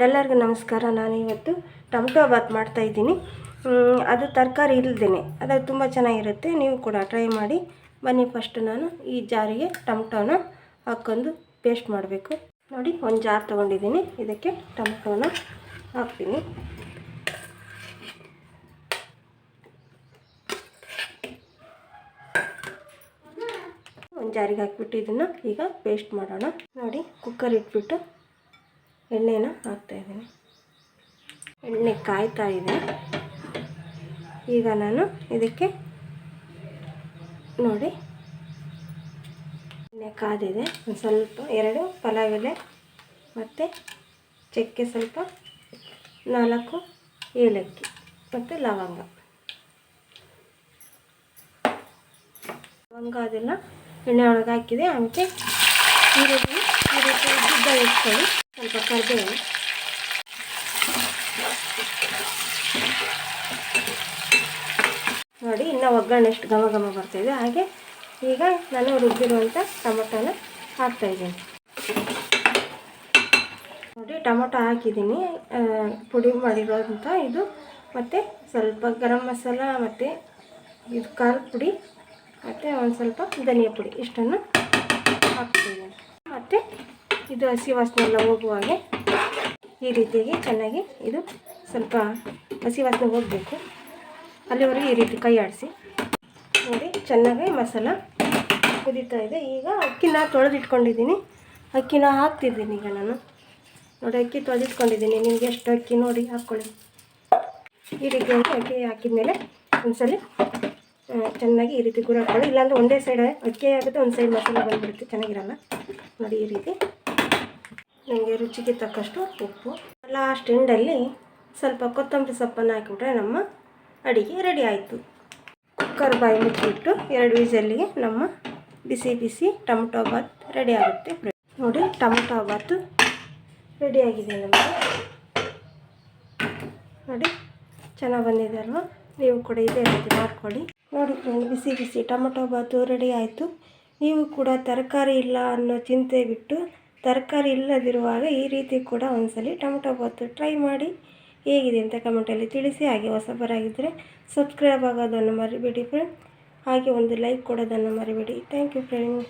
ಎಲ್ಲರಿಗೂ ನಮಸ್ಕಾರ. ನಾನು ಇವತ್ತು ಟೊಮಟೊ ಬಾತ್ ಮಾಡ್ತಾಯಿದ್ದೀನಿ. ಅದು ತರಕಾರಿ ಇಲ್ಲದೇ ಅದು ತುಂಬ ಚೆನ್ನಾಗಿರುತ್ತೆ. ನೀವು ಕೂಡ ಟ್ರೈ ಮಾಡಿ. ಬನ್ನಿ, ಫಸ್ಟ್ ನಾನು ಈ ಜಾರಿಗೆ ಟೊಮಟೊನ ಹಾಕ್ಕೊಂಡು ಪೇಸ್ಟ್ ಮಾಡಬೇಕು. ನೋಡಿ, ಒಂದು ಜಾರ್ ತೊಗೊಂಡಿದ್ದೀನಿ. ಇದಕ್ಕೆ ಟೊಮಟೊನ ಹಾಕ್ತೀನಿ. ಒಂದು ಜಾರಿಗೆ ಹಾಕ್ಬಿಟ್ಟು ಇದನ್ನು ಈಗ ಪೇಸ್ಟ್ ಮಾಡೋಣ. ನೋಡಿ, ಕುಕ್ಕರ್ ಇಟ್ಬಿಟ್ಟು ಎಣ್ಣೆನ ಹಾಕ್ತಾಯಿದ್ದೀನಿ. ಎಣ್ಣೆ ಕಾಯ್ತಾ ಇದೆ. ಈಗ ನಾನು ಇದಕ್ಕೆ ನೋಡಿ ಎಣ್ಣೆ ಕಾದಿದೆ. ಒಂದು ಸ್ವಲ್ಪ 2 ಪಲಾವ್ ಎಲೆ ಮತ್ತು ಚಕ್ಕೆ, ಸ್ವಲ್ಪ 4 ಏಲಕ್ಕಿ ಮತ್ತು ಲವಂಗ ಅದೆಲ್ಲ ಎಣ್ಣೆ ಒಳಗೆ ಹಾಕಿದೆ. ಆಮೇಲೆ ಈ ರೀತಿ ಉದ್ದ ಇಟ್ಕೊಳ್ಳಿ. ಸ್ವಲ್ಪ ಕರಿಬೇವು, ನೋಡಿ ಇನ್ನೂ ಒಗ್ಗರಣೆ ಎಷ್ಟು ಘಮ ಘಮ ಬರ್ತಾಯಿದೆ. ಹಾಗೆ ಈಗ ನಾನು ರುಬ್ಬಿರುವಂಥ ಟೊಮೊಟೊನ ಹಾಕ್ತಾಯಿದ್ದೀನಿ. ನೋಡಿ, ಟೊಮೊಟೊ ಹಾಕಿದ್ದೀನಿ, ಪುಡಿ ಮಾಡಿರೋಂಥ ಇದು, ಮತ್ತು ಸ್ವಲ್ಪ ಗರಂ ಮಸಾಲ, ಮತ್ತು ಇದು ಖಾರದ ಪುಡಿ, ಮತ್ತು ಒಂದು ಸ್ವಲ್ಪ ಧನಿಯಾ ಪುಡಿ, ಇಷ್ಟನ್ನು ಹಾಕ್ತಿದ್ದೀನಿ. ಮತ್ತು ಇದು ಹಸಿ ವಾಸನೆ ಎಲ್ಲ ಹೋಗುವಾಗೆ ಈ ರೀತಿಯಾಗಿ ಚೆನ್ನಾಗಿ ಇದು ಸ್ವಲ್ಪ ಹಸಿ ವಾಸನೆ ಹೋಗಬೇಕು. ಅಲ್ಲಿವರೆಗೆ ಈ ರೀತಿ ಕೈ ಆಡಿಸಿ. ನೋಡಿ, ಚೆನ್ನಾಗಿ ಮಸಾಲ ಕುದೀತಾ ಇದೆ. ಈಗ ಅಕ್ಕಿನ ತೊಳೆದಿಟ್ಕೊಂಡಿದ್ದೀನಿ. ಅಕ್ಕಿನ ಹಾಕ್ತಿದ್ದೀನಿ ಈಗ ನಾನು. ನೋಡಿ, ಅಕ್ಕಿ ತೊಳೆದಿಟ್ಕೊಂಡಿದ್ದೀನಿ. ನಿಮಗೆ ಎಷ್ಟು ಅಕ್ಕಿ ನೋಡಿ ಹಾಕ್ಕೊಳ್ಳಿ. ಈ ರೀತಿಯಾಗಿ ಅಕ್ಕಿ ಹಾಕಿದ್ಮೇಲೆ ಒಂದ್ಸಲಿ ಚೆನ್ನಾಗಿ ಈ ರೀತಿ ಗುರಿ ಹಾಕ್ಕೊಳ್ಳಿ. ಇಲ್ಲಾಂದರೆ ಒಂದೇ ಸೈಡ್ ಅಕ್ಕಿ ಆಗುತ್ತೆ, ಒಂದು ಸೈಡ್ ಮಸಾಲೆ ಬಂದುಬಿಡುತ್ತೆ, ಚೆನ್ನಾಗಿರಲ್ಲ. ನೋಡಿ, ಈ ರೀತಿ ನಮಗೆ ರುಚಿಗೆ ತಕ್ಕಷ್ಟು ಉಪ್ಪು. ಲಾಸ್ಟ್ ಎಂಡಲ್ಲಿ ಸ್ವಲ್ಪ ಕೊತ್ತಂಬರಿ ಸೊಪ್ಪನ್ನು ಹಾಕಿಬಿಟ್ರೆ ನಮ್ಮ ಅಡುಗೆ ರೆಡಿ ಆಯಿತು. ಕುಕ್ಕರ್ ಬಾಯಿ ಮುಚ್ಚಿಬಿಟ್ಟು 2 ವಿಸಲ್ಲಿಗೆ ನಮ್ಮ ಬಿಸಿ ಬಿಸಿ ಟೊಮಟೊ ಬಾತ್ ರೆಡಿ ಆಗುತ್ತೆ. ನೋಡಿ, ಟೊಮಟೊ ಬಾತು ರೆಡಿಯಾಗಿದೆ ನಮಗೆ. ನೋಡಿ, ಚೆನ್ನಾಗಿ ಬಂದಿದೆ ಅಲ್ವಾ? ನೀವು ಕೂಡ ಇದೇ ರೀತಿ ಮಾಡ್ಕೊಳ್ಳಿ. ನೋಡಿ ಫ್ರೆಂಡ್, ಬಿಸಿ ಬಿಸಿ ಟೊಮಟೊ ಬಾತು ರೆಡಿ ಆಯಿತು. ನೀವು ಕೂಡ ತರಕಾರಿ ಇಲ್ಲ ಅನ್ನೋ ಚಿಂತೆ ಬಿಟ್ಟು ತರಕಾರಿ ಇಲ್ಲದಿರುವಾಗ ಈ ರೀತಿ ಕೂಡ ಒಂದ್ಸಲಿ ಟೊಮಟೊ ಬಾತು ಟ್ರೈ ಮಾಡಿ. ಹೇಗಿದೆ ಅಂತ ಕಮೆಂಟಲ್ಲಿ ತಿಳಿಸಿ. ಹಾಗೆ ಹೊಸಬರಾಗಿದ್ದರೆ ಸಬ್ಸ್ಕ್ರೈಬ್ ಆಗೋದನ್ನು ಮರಿಬೇಡಿ ಫ್ರೆಂಡ್. ಹಾಗೆ ಒಂದು ಲೈಕ್ ಕೊಡೋದನ್ನು ಮರಿಬೇಡಿ. Thank you friend.